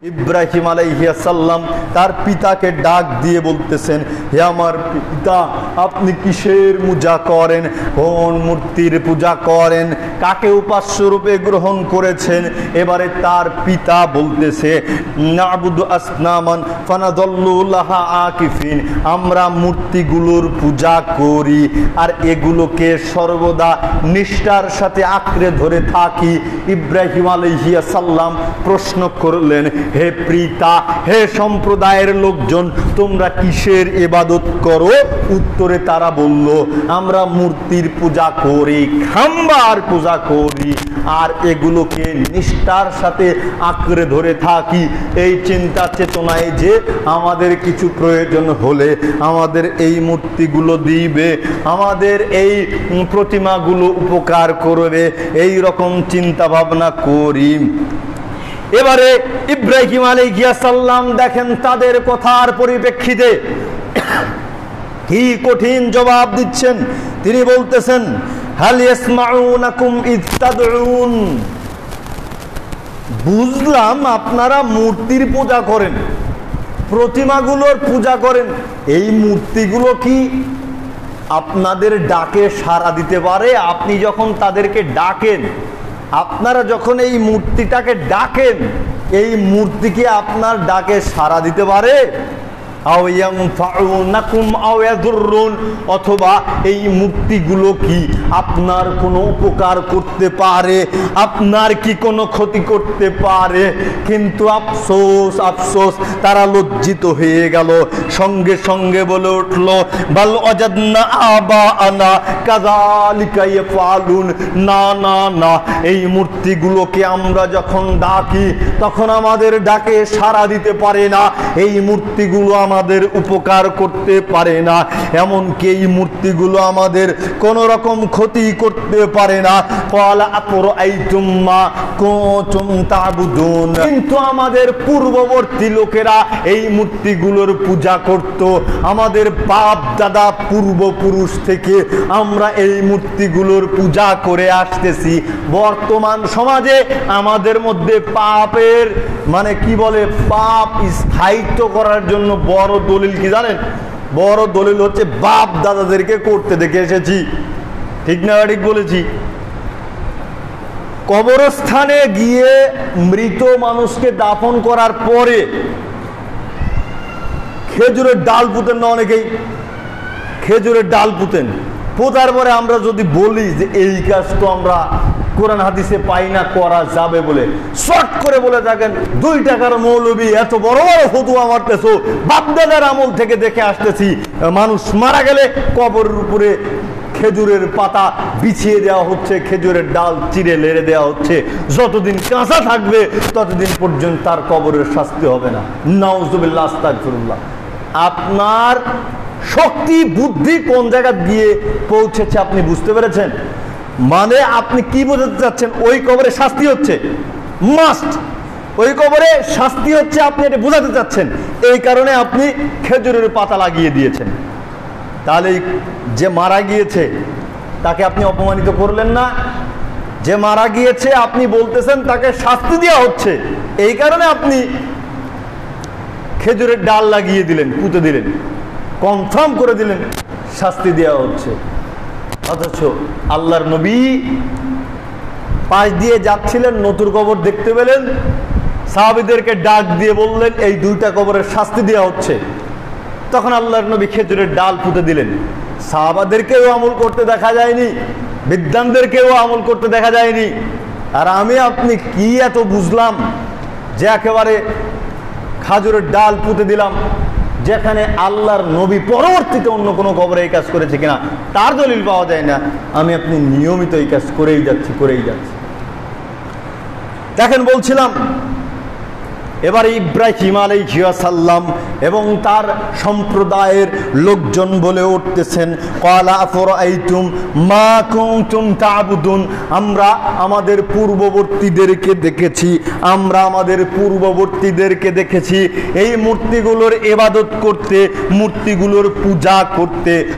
ইব্রাহিম আলাইহিস সালাম তার পিতাকে ডাক দিয়ে বলতেছেন, হে আমার পিতা, আপনি কিসের পূজা করেন, কোন মূর্তির পূজা করেন, কাকে উপাস্য রূপে গ্রহণ করেছেন? এবারে তার পিতা বলতেছে, নাবুদু আসনামান ফানাযাল্লু লাহা আকিফিন, আমরা মূর্তিগুলোর পূজা করি আর এগুলোকে সর্বদা নিষ্ঠার সাথে আঁকড়ে ধরে থাকি। ইব্রাহিম আলাইহিস সালাম প্রশ্ন করলেন, হে পিতা, হে সম্প্রদায়ের লোকজন, তোমরা কিসের ইবাদত করো? উত্তরে তারা বলল, আমরা মূর্তির পূজা করি, খাম্বার পূজা করি আর এগুলোকে নিষ্ঠার সাথে আঁকড়ে ধরে থাকি। এই চিন্তা চেতনায় যে আমাদের কিছু প্রয়োজন হলে আমাদের এই মূর্তিগুলো দিবে, আমাদের এই প্রতিমাগুলো উপকার করবে, এই রকম চিন্তা ভাবনা করি। এবারে ইব্রাহিম আলাইহিস সালাম দেখেন তাদের কথার পরিপ্রেক্ষিতে কি কঠিন জবাব দিচ্ছেন। তিনি বলতেছেন, হাল ইয়াসমাউনাকুম ইয তাদউন, বুঝলাম আপনারা মূর্তির পূজা করেন, প্রতিমাগুলোর পূজা করেন, এই মূর্তিগুলো কি আপনাদের ডাকে সাড়া দিতে পারে? আপনি যখন তাদেরকে ডাকেন, আপনারা যখন এই মূর্তিটাকে ডাকেন, এই মূর্তি কি আপনার ডাকে সাড়া দিতে পারে? অথবা এই মূর্তিগুলো কি আপনার কোনো উপকার করতে পারে, আপনার কি কোনো ক্ষতি করতে পারে? কিন্তু আফসোস আফসোস, তারা লজ্জিত হয়ে গেল, সঙ্গে সঙ্গে বলে উঠল, বাল ওয়াজাদনা আবাআনা কাযালিকা ইয়াফআলুন, না না না, এই মূর্তিগুলোকে আমরা যখন ডাকি তখন আমাদের ডাকে সাড়া দিতে পারে না, এই মূর্তিগুলো আমাদের উপকার করতে পারে না, এমনকি এই মূর্তিগুলো আমাদের কোন রকম ক্ষতি করতে পারে না। ক্বালা আফরাআইতুম মা কুনতুম তা'বুদুন, কিন্তু আমাদের পূর্ববর্তী লোকেরা এই মূর্তিগুলোর পূজা করত, আমাদের বাপ দাদা পূর্বপুরুষ থেকে আমরা এই মূর্তিগুলোর পূজা করে আসতেছি। বর্তমান সমাজে আমাদের মধ্যে পাপের মানে কি বলে, পাপ স্থায়িত্ব করার জন্য বড় দলিল কি জানেন? বড় দলিল হচ্ছে বাপ দাদাদেরকে করতে দেখে এসেছি। ঠিক না ঠিক বলেছি? কবরস্থানে গিয়ে মৃত মানুষকে দাফন করার পরে খেজুরের ডাল পুঁতেন না অনেকেই? খেজুরের ডাল পুঁতেন, পোতার পরে আমরা যদি বলি যে এই কাজ তো আমরা কোরআন হাদিসে পাই না, করা যাবে বলে শর্ট করে বলে থাকেন, 2 টাকার মৌলবী এত বড় বড় ফতুয়া মারতেছো, বাপদাদার আমল থেকে দেখে আসতেছি, মানুষ মারা গেলে কবরের উপরে খেজুরের পাতা বিছিয়ে দেওয়া হচ্ছে, খেজুরের ডাল চিরে লেড়ে দেওয়া হচ্ছে, যতদিন কাঁচা থাকবে ততদিন পর্যন্ত তার কবরের শাস্তি হবে না। নাউজুবিল্লাহ, আস্তাগফিরুল্লাহ। আপনার শক্তি বুদ্ধি কোন জায়গা গিয়ে পৌঁছেছে আপনি বুঝতে পেরেছেন? মানে আপনি কি বোঝাতে চাচ্ছেন? ওই কবরে শাস্তি হচ্ছে, মাস্ট ওই কবরে শাস্তি হচ্ছে, আপনি এটা বোঝাতে চাচ্ছেন, এই কারণে আপনি খেজুরের পাতা লাগিয়ে দিয়েছেন। তাহলে যে মারা গিয়েছে তাকে আপনি অপমানিত করলেন না? যে মারা গিয়েছে আপনি বলতেছেন তাকে শাস্তি দেওয়া হচ্ছে, এই কারণে আপনি খেজুরের ডাল লাগিয়ে দিলেন, পুঁতে দিলেন, কনফার্ম করে দিলেন শাস্তি দেওয়া হচ্ছে। অথচ আল্লাহর নবী পাশ দিয়ে যাচ্ছিলেন, নতুন কবর দেখতে পেলেন, সাহাবীদেরকে ডাক দিয়ে বললেন এই 2টা কবরের শাস্তি দেওয়া হচ্ছে। তখন আল্লাহর নবী খেজুরের ডাল পুঁতে দিলেন। সাহাবাদেরকেও আমল করতে দেখা যায়নি, বিদ্বানদেরকেও আমল করতে দেখা যায়নি। আর আমি আপনি কি এত বুঝলাম যে একেবারে খেজুরের ডাল পুঁতে দিলাম, যেখানে আল্লাহর নবী পরবর্তীতে অন্য কোনো কবরে এই কাজ করেছে কিনা তার দলিল পাওয়া যায় না, আমি আপনি নিয়মিত এই কাজ করেই যাচ্ছি। দেখেন বলছিলাম, এবার ইব্রাহিম আলাইহিস সালাম এবং তার সম্প্রদায়ের লোকজন বলে উঠতেছেন, ক্বালা আফরাআইতুম মা কুনতুম তা'বুদুন, আমরা আমাদের পূর্ববর্তীদেরকে দেখেছি এই মূর্তিগুলোর ইবাদত করতে, মূর্তিগুলোর পূজা করতে।